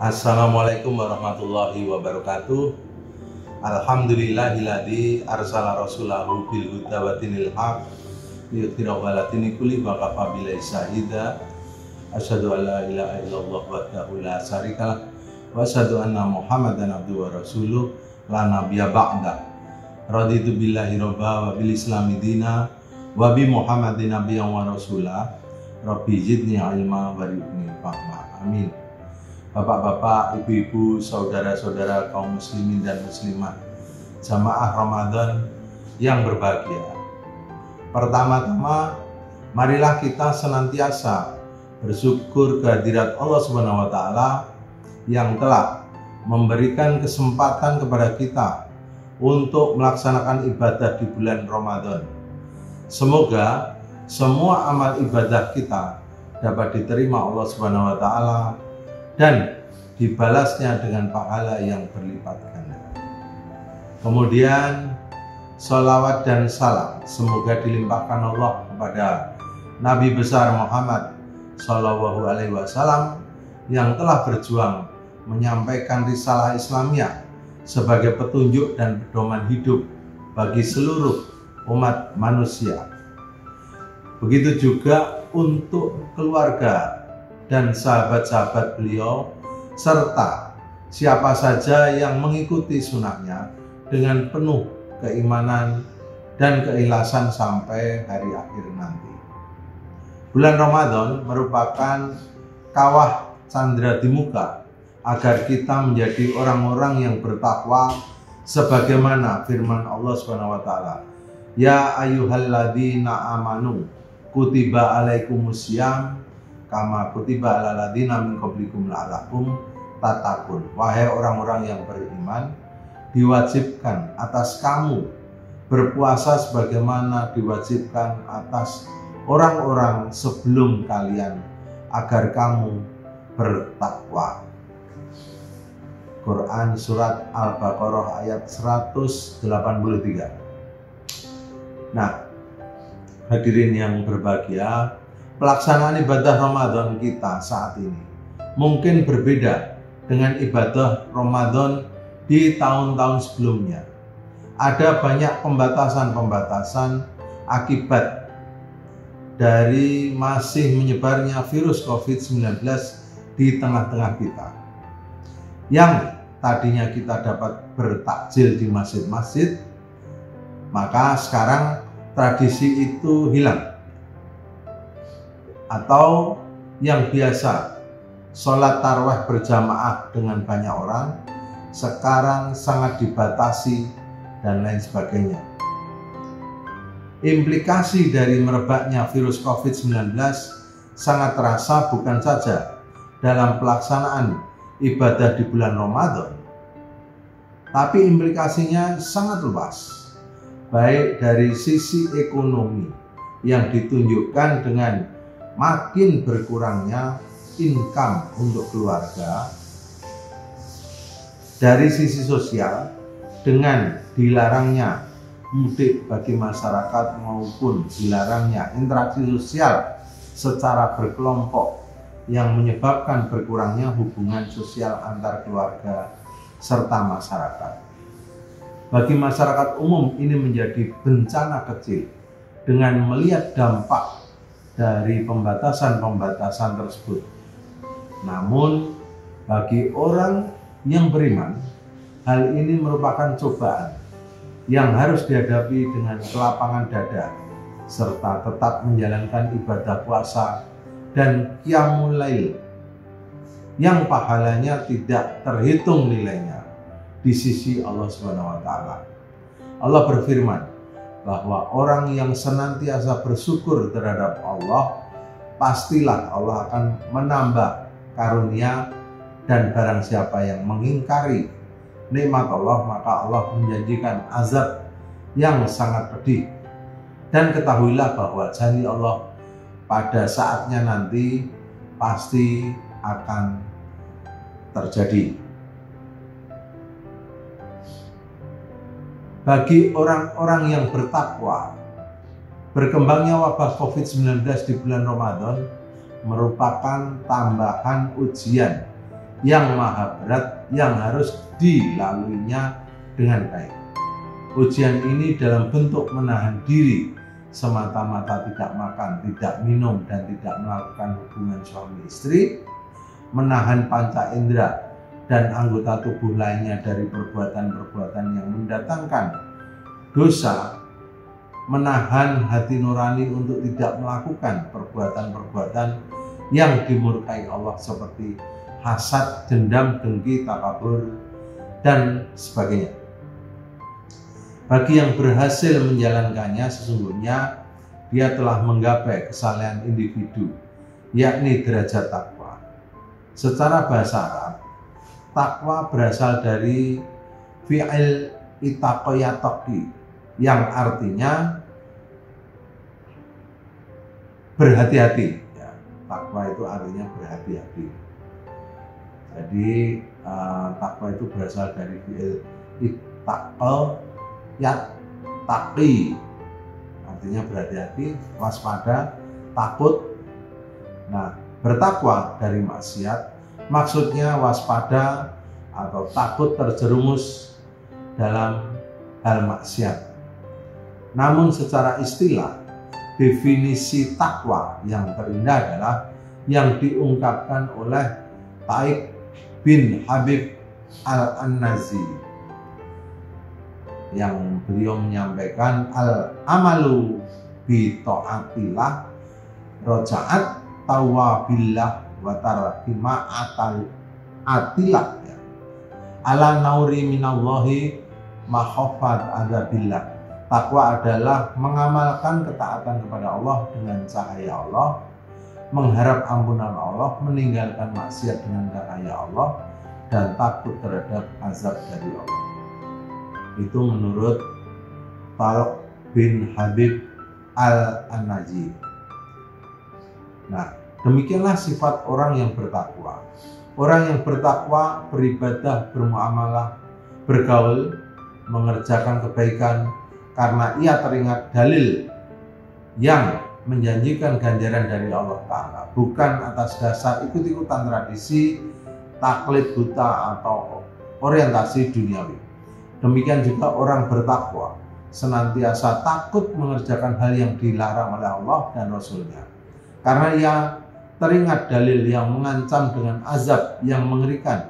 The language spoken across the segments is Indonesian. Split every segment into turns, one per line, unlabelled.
Assalamualaikum warahmatullahi wabarakatuh. Alhamdulillahilladzi arsala rasulahu bil huda wa dinil haq liyudhhirahu 'ala dini kulli wa kafa billahi shahida. Asyhadu an la ilaha illallah wahdahu la syarikalah wa asyhadu anna Muhammadan abduhu wa rasuluh la nabiyya ba'da. Raditu billahi robba wa bil islami dina wa bi Muhammadin nabiyyan wa rasulah. Rabbi zidni ilma warzuqni fahma. Amin. Bapak-bapak, ibu-ibu, saudara-saudara kaum muslimin dan muslimat, jamaah Ramadan yang berbahagia. Pertama-tama, marilah kita senantiasa bersyukur kehadirat Allah Subhanahu wa Ta'ala yang telah memberikan kesempatan kepada kita untuk melaksanakan ibadah di bulan Ramadan. Semoga semua amal ibadah kita dapat diterima Allah Subhanahu wa Ta'ala dan dibalasnya dengan pahala yang berlipat ganda. Kemudian sholawat dan salam semoga dilimpahkan Allah kepada Nabi besar Muhammad Shallallahu Alaihi Wasallam yang telah berjuang menyampaikan risalah Islamiyah sebagai petunjuk dan pedoman hidup bagi seluruh umat manusia. Begitu juga untuk keluarga dan sahabat-sahabat beliau serta siapa saja yang mengikuti sunnahnya dengan penuh keimanan dan keikhlasan sampai hari akhir nanti. Bulan Ramadan merupakan kawah candra di muka agar kita menjadi orang-orang yang bertakwa sebagaimana firman Allah Subhanahu wa Ta'ala, ya ayyuhalladzina amanu kutiba alaikumusiyam kama kutiba alal ladzina min qablikum la'allakum tattaqun. Wahai orang-orang yang beriman, diwajibkan atas kamu berpuasa sebagaimana diwajibkan atas orang-orang sebelum kalian agar kamu bertakwa. Quran surat Al-Baqarah ayat 183. Nah, hadirin yang berbahagia, pelaksanaan ibadah Ramadan kita saat ini mungkin berbeda dengan ibadah Ramadan di tahun-tahun sebelumnya. Ada banyak pembatasan-pembatasan akibat dari masih menyebarnya virus COVID-19 di tengah-tengah kita. Yang tadinya kita dapat bertakjil di masjid-masjid, maka sekarang tradisi itu hilang. Atau yang biasa sholat tarawih berjamaah dengan banyak orang sekarang sangat dibatasi dan lain sebagainya. Implikasi dari merebaknya virus COVID-19 sangat terasa bukan saja dalam pelaksanaan ibadah di bulan Ramadan, tapi implikasinya sangat luas, baik dari sisi ekonomi yang ditunjukkan dengan makin berkurangnya income untuk keluarga, dari sisi sosial dengan dilarangnya mudik bagi masyarakat maupun dilarangnya interaksi sosial secara berkelompok yang menyebabkan berkurangnya hubungan sosial antar keluarga serta masyarakat. Bagi masyarakat umum ini menjadi bencana kecil dengan melihat dampak dari pembatasan-pembatasan tersebut. Namun bagi orang yang beriman, hal ini merupakan cobaan yang harus dihadapi dengan kelapangan dada serta tetap menjalankan ibadah puasa dan qiyamul lail yang pahalanya tidak terhitung nilainya di sisi Allah Subhanahu wa Ta'ala. Allah berfirman bahwa orang yang senantiasa bersyukur terhadap Allah, pastilah Allah akan menambah karunia, dan barang siapa yang mengingkari nikmat Allah, maka Allah menjanjikan azab yang sangat pedih. Dan ketahuilah bahwa janji Allah pada saatnya nanti pasti akan terjadi. Bagi orang-orang yang bertakwa, berkembangnya wabah COVID-19 di bulan Ramadan merupakan tambahan ujian yang maha berat yang harus dilaluinya dengan baik. Ujian ini dalam bentuk menahan diri semata-mata tidak makan, tidak minum, dan tidak melakukan hubungan suami istri, menahan panca indera dan anggota tubuh lainnya dari perbuatan-perbuatan yang mendatangkan dosa, menahan hati nurani untuk tidak melakukan perbuatan-perbuatan yang dimurkai Allah seperti hasad, dendam, dengki, takabur, dan sebagainya. Bagi yang berhasil menjalankannya, sesungguhnya dia telah menggapai kesalehan individu, yakni derajat takwa. Secara bahasa Arab, takwa berasal dari fi'il itaqoyatoki, yang artinya berhati-hati. Ya, takwa itu artinya berhati-hati. Jadi takwa itu berasal dari fi'il itaqoyatoki, artinya berhati-hati, waspada, takut. Nah, bertakwa dari maksiat maksudnya waspada atau takut terjerumus dalam hal maksiat. Namun secara istilah, definisi takwa yang terindah adalah yang diungkapkan oleh Taib bin Habib al-An-Nazi, yang beliau menyampaikan al-amalu bi ta'atillah roja'at tawabillah wa tarhima atilah, ya. Ala nauri minallahi makhafat adabillah. Takwa adalah mengamalkan ketaatan kepada Allah dengan cahaya Allah, mengharap ampunan Allah, meninggalkan maksiat dengan cahaya Allah, dan takut terhadap azab dari Allah. Itu menurut Talq bin Habib al-An-Naji. Nah, demikianlah sifat orang yang bertakwa. Orang yang bertakwa beribadah, bermuamalah, bergaul, mengerjakan kebaikan karena ia teringat dalil yang menjanjikan ganjaran dari Allah Ta'ala, bukan atas dasar ikut-ikutan tradisi, taklid buta, atau orientasi duniawi. Demikian juga orang bertakwa senantiasa takut mengerjakan hal yang dilarang oleh Allah dan Rasul-Nya, karena ia teringat dalil yang mengancam dengan azab yang mengerikan.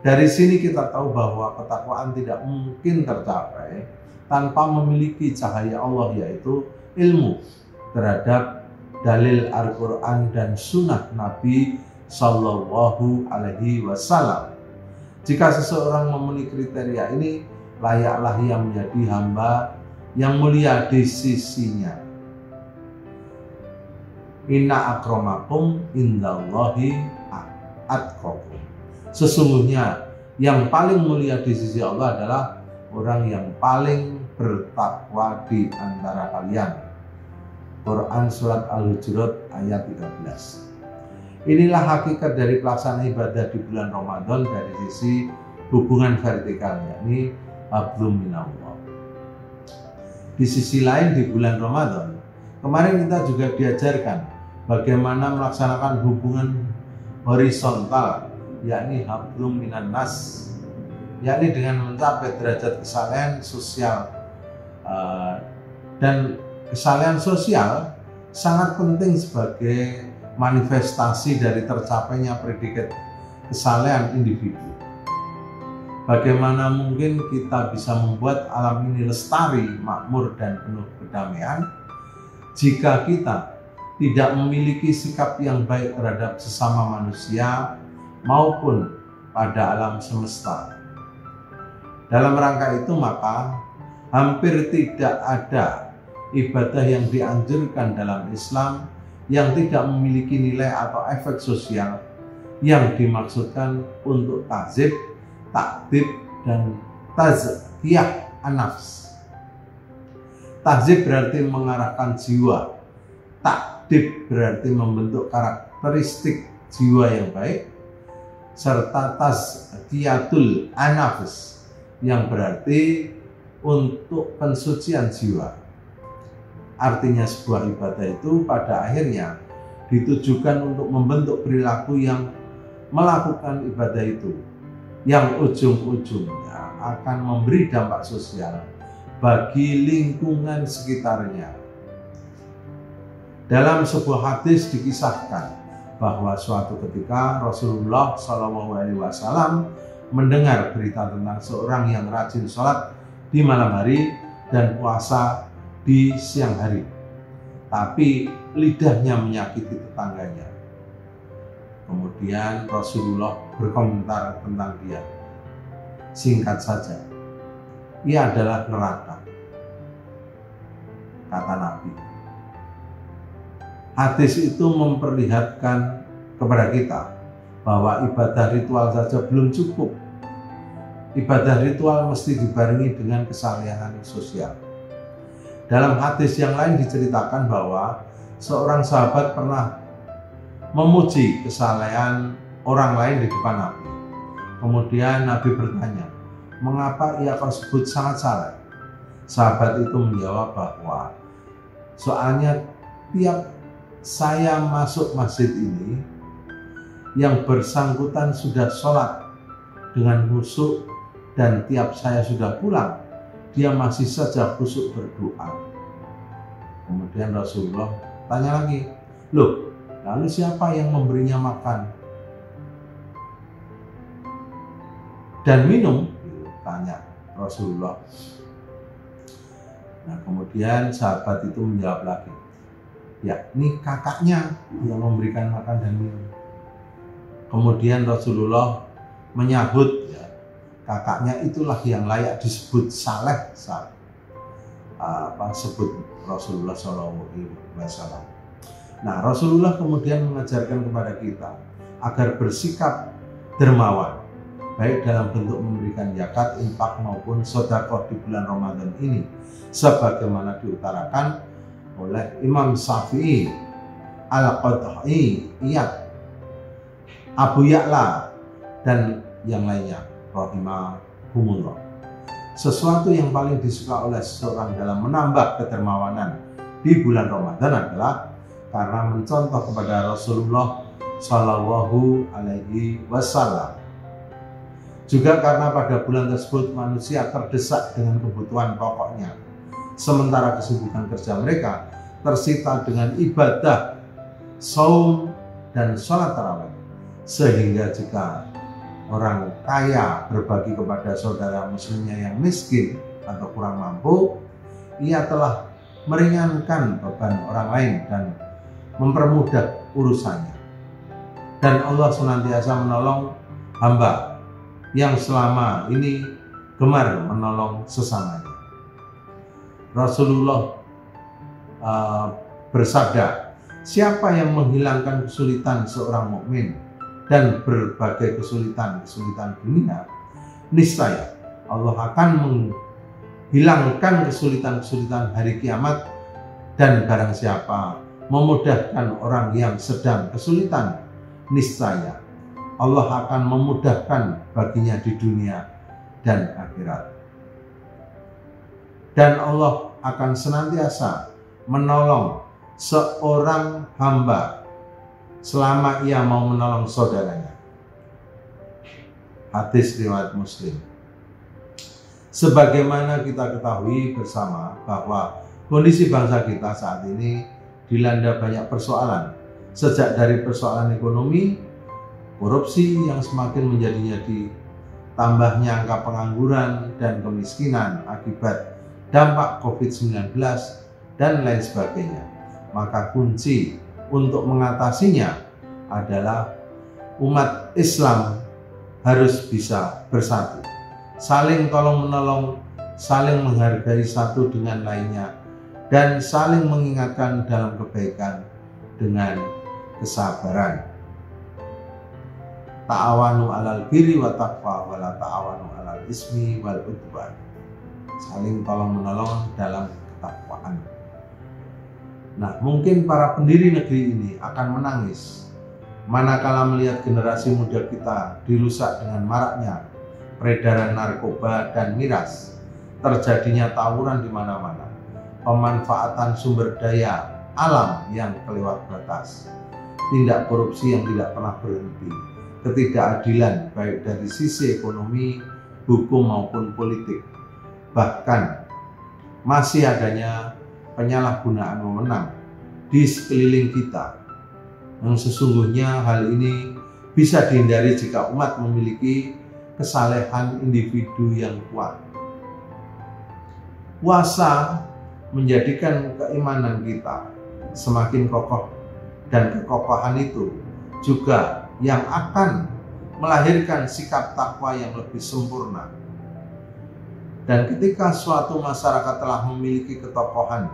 Dari sini kita tahu bahwa ketakwaan tidak mungkin tercapai tanpa memiliki cahaya Allah, yaitu ilmu terhadap dalil Al-Quran dan Sunnah Nabi Sallallahu Alaihi Wasallam. Jika seseorang memenuhi kriteria ini, layaklah ia menjadi hamba yang mulia di sisinya. Inna akramakum indallahi atqakum. Sesungguhnya yang paling mulia di sisi Allah adalah orang yang paling bertakwa di antara kalian. Quran Surat Al-Hujurat ayat 13. Inilah hakikat dari pelaksanaan ibadah di bulan Ramadan dari sisi hubungan vertikal, yakni hablum minallah. Di sisi lain, di bulan Ramadan kemarin kita juga diajarkan bagaimana melaksanakan hubungan horizontal, yakni hablum minan nas, yakni dengan mencapai derajat kesalehan sosial. Dan kesalehan sosial sangat penting sebagai manifestasi dari tercapainya predikat kesalehan individu. Bagaimana mungkin kita bisa membuat alam ini lestari, makmur, dan penuh kedamaian jika kita tidak memiliki sikap yang baik terhadap sesama manusia maupun pada alam semesta. Dalam rangka itu, maka hampir tidak ada ibadah yang dianjurkan dalam Islam yang tidak memiliki nilai atau efek sosial yang dimaksudkan untuk ta'zib, takdib, dan tazkiyah an-nafs. Ta'zib berarti mengarahkan jiwa, takdib berarti membentuk karakteristik jiwa yang baik, serta tazkiyatul an-nafs yang berarti untuk pensucian jiwa. Artinya sebuah ibadah itu pada akhirnya ditujukan untuk membentuk perilaku yang melakukan ibadah itu yang ujung-ujungnya akan memberi dampak sosial bagi lingkungan sekitarnya. Dalam sebuah hadis dikisahkan bahwa suatu ketika Rasulullah SAW mendengar berita tentang seorang yang rajin sholat di malam hari dan puasa di siang hari, tapi lidahnya menyakiti tetangganya. Kemudian Rasulullah berkomentar tentang dia. Singkat saja, ia adalah neraka, kata Nabi. Hadis itu memperlihatkan kepada kita bahwa ibadah ritual saja belum cukup. Ibadah ritual mesti dibarengi dengan kesalehan sosial. Dalam hadis yang lain diceritakan bahwa seorang sahabat pernah memuji kesalehan orang lain di depan Nabi. Kemudian Nabi bertanya, mengapa ia kau sebut sangat saleh? Sahabat itu menjawab bahwa soalnya tiap saya masuk masjid ini, yang bersangkutan sudah sholat dengan khusyuk, dan tiap saya sudah pulang, dia masih saja khusyuk berdoa. Kemudian Rasulullah tanya lagi, loh, lalu siapa yang memberinya makan dan minum? Tanya Rasulullah. Nah, kemudian sahabat itu menjawab lagi, ya, ini kakaknya yang memberikan makan dan minum. Kemudian Rasulullah menyahut, ya, kakaknya itulah yang layak disebut saleh, sebut Rasulullah SAW. Nah, Rasulullah kemudian mengajarkan kepada kita agar bersikap dermawan, baik dalam bentuk memberikan zakat, infak maupun sedekah di bulan Ramadan ini, sebagaimana diutarakan oleh Imam Syafi'i, Al-Qadhi, Abu Ya'la, dan yang lainnya, rahimahumullah. Sesuatu yang paling disuka oleh seseorang dalam menambah kedermawanan di bulan Ramadan adalah karena mencontoh kepada Rasulullah Shallallahu Alaihi Wasallam. Juga karena pada bulan tersebut manusia terdesak dengan kebutuhan pokoknya, sementara kesibukan kerja mereka tersita dengan ibadah, saum, dan sholat tarawih. Sehingga jika orang kaya berbagi kepada saudara muslimnya yang miskin atau kurang mampu, ia telah meringankan beban orang lain dan mempermudah urusannya. Dan Allah senantiasa menolong hamba yang selama ini gemar menolong sesamanya. Rasulullah bersabda, siapa yang menghilangkan kesulitan seorang mukmin dan berbagai kesulitan dunia, niscaya Allah akan menghilangkan kesulitan hari kiamat. Dan barang siapa memudahkan orang yang sedang kesulitan, niscaya Allah akan memudahkan baginya di dunia dan akhirat. Dan Allah akan senantiasa menolong seorang hamba selama ia mau menolong saudaranya. Hadis riwayat Muslim. Sebagaimana kita ketahui bersama bahwa kondisi bangsa kita saat ini dilanda banyak persoalan, sejak dari persoalan ekonomi, korupsi yang semakin menjadi-jadi, tambahnya angka pengangguran dan kemiskinan akibat dampak COVID-19 dan lain sebagainya. Maka kunci untuk mengatasinya adalah umat Islam harus bisa bersatu, saling tolong-menolong, saling menghargai satu dengan lainnya, dan saling mengingatkan dalam kebaikan dengan kesabaran. Ta'awanu 'alal birri wa taqwa wa la ta'awanu 'alal ismi wal 'udwan. Saling tolong-menolong dalam ketakwaan. Nah, mungkin para pendiri negeri ini akan menangis manakala melihat generasi muda kita dirusak dengan maraknya peredaran narkoba dan miras, terjadinya tawuran di mana-mana, pemanfaatan sumber daya alam yang kelewat batas, tindak korupsi yang tidak pernah berhenti, ketidakadilan baik dari sisi ekonomi, hukum maupun politik. Bahkan masih adanya penyalahgunaan wewenang di sekeliling kita, yang sesungguhnya hal ini bisa dihindari jika umat memiliki kesalehan individu yang kuat. Puasa menjadikan keimanan kita semakin kokoh, dan kekokohan itu juga yang akan melahirkan sikap takwa yang lebih sempurna. Dan ketika suatu masyarakat telah memiliki ketokohan,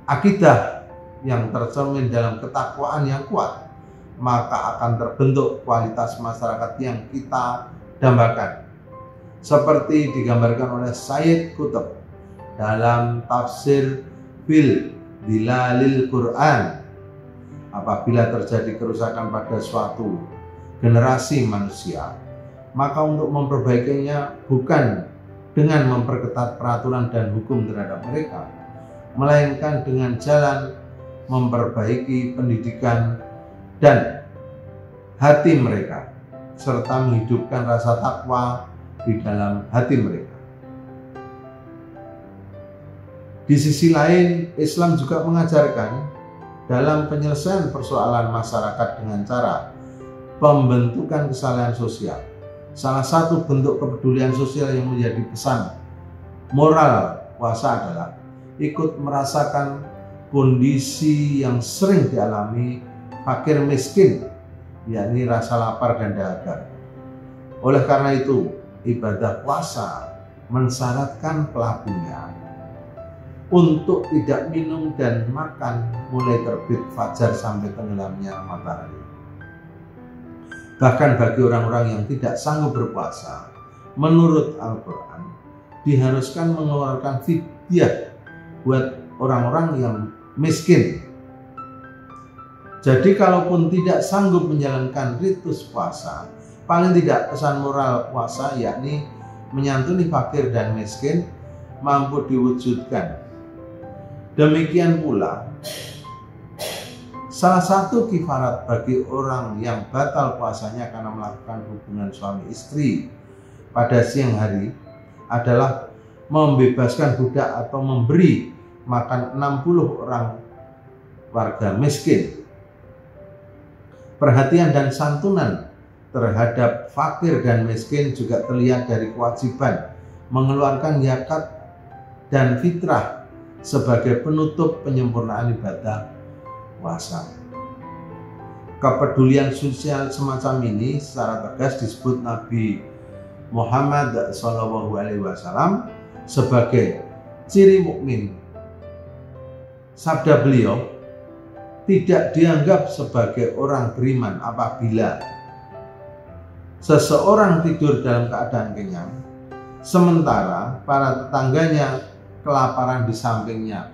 akidah yang tercermin dalam ketakwaan yang kuat, maka akan terbentuk kualitas masyarakat yang kita dambakan. Seperti digambarkan oleh Sayyid Qutb dalam tafsir Bil Dilalil Quran, apabila terjadi kerusakan pada suatu generasi manusia, maka untuk memperbaikinya bukan dengan memperketat peraturan dan hukum terhadap mereka, melainkan dengan jalan memperbaiki pendidikan dan hati mereka, serta menghidupkan rasa takwa di dalam hati mereka. Di sisi lain, Islam juga mengajarkan dalam penyelesaian persoalan masyarakat dengan cara pembentukan kesalahan sosial. Salah satu bentuk kepedulian sosial yang menjadi pesan moral puasa adalah ikut merasakan kondisi yang sering dialami fakir miskin, yakni rasa lapar dan dahaga. Oleh karena itu, ibadah puasa mensyaratkan pelakunya untuk tidak minum dan makan mulai terbit fajar sampai tenggelamnya matahari. Bahkan bagi orang-orang yang tidak sanggup berpuasa, menurut Al-Quran, diharuskan mengeluarkan fidyah buat orang-orang yang miskin. Jadi kalaupun tidak sanggup menjalankan ritus puasa, paling tidak pesan moral puasa yakni menyantuni fakir dan miskin mampu diwujudkan. Demikian pula, salah satu kifarat bagi orang yang batal puasanya karena melakukan hubungan suami istri pada siang hari adalah membebaskan budak atau memberi makan 60 orang warga miskin. Perhatian dan santunan terhadap fakir dan miskin juga terlihat dari kewajiban mengeluarkan zakat dan fitrah sebagai penutup penyempurnaan ibadah puasa. Kepedulian sosial semacam ini secara tegas disebut Nabi Muhammad SAW sebagai ciri mukmin. Sabda beliau, tidak dianggap sebagai orang beriman apabila seseorang tidur dalam keadaan kenyang, sementara para tetangganya kelaparan di sampingnya.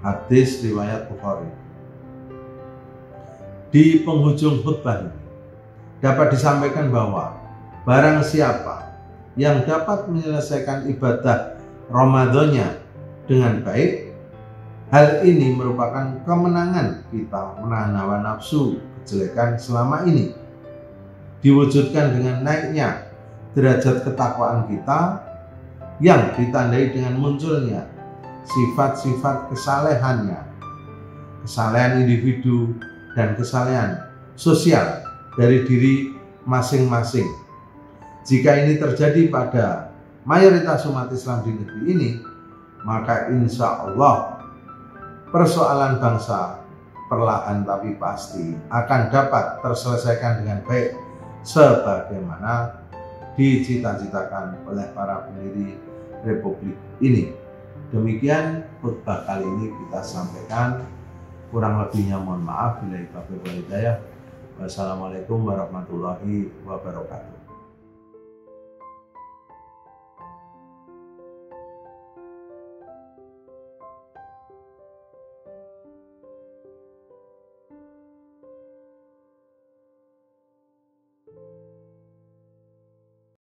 Hadis riwayat Bukhari. Di penghujung khutbah ini dapat disampaikan bahwa barang siapa yang dapat menyelesaikan ibadah Ramadannya dengan baik, hal ini merupakan kemenangan kita menahan hawa nafsu kejelekan selama ini, diwujudkan dengan naiknya derajat ketakwaan kita yang ditandai dengan munculnya sifat-sifat kesalehannya, kesalehan individu dan kesalehan sosial dari diri masing-masing. Jika ini terjadi pada mayoritas umat Islam di negeri ini, maka insya Allah persoalan bangsa perlahan tapi pasti akan dapat terselesaikan dengan baik sebagaimana dicita-citakan oleh para pendiri Republik ini. Demikian khutbah kali ini kita sampaikan. Kurang lebihnya mohon maaf. Wassalamualaikum warahmatullahi wabarakatuh.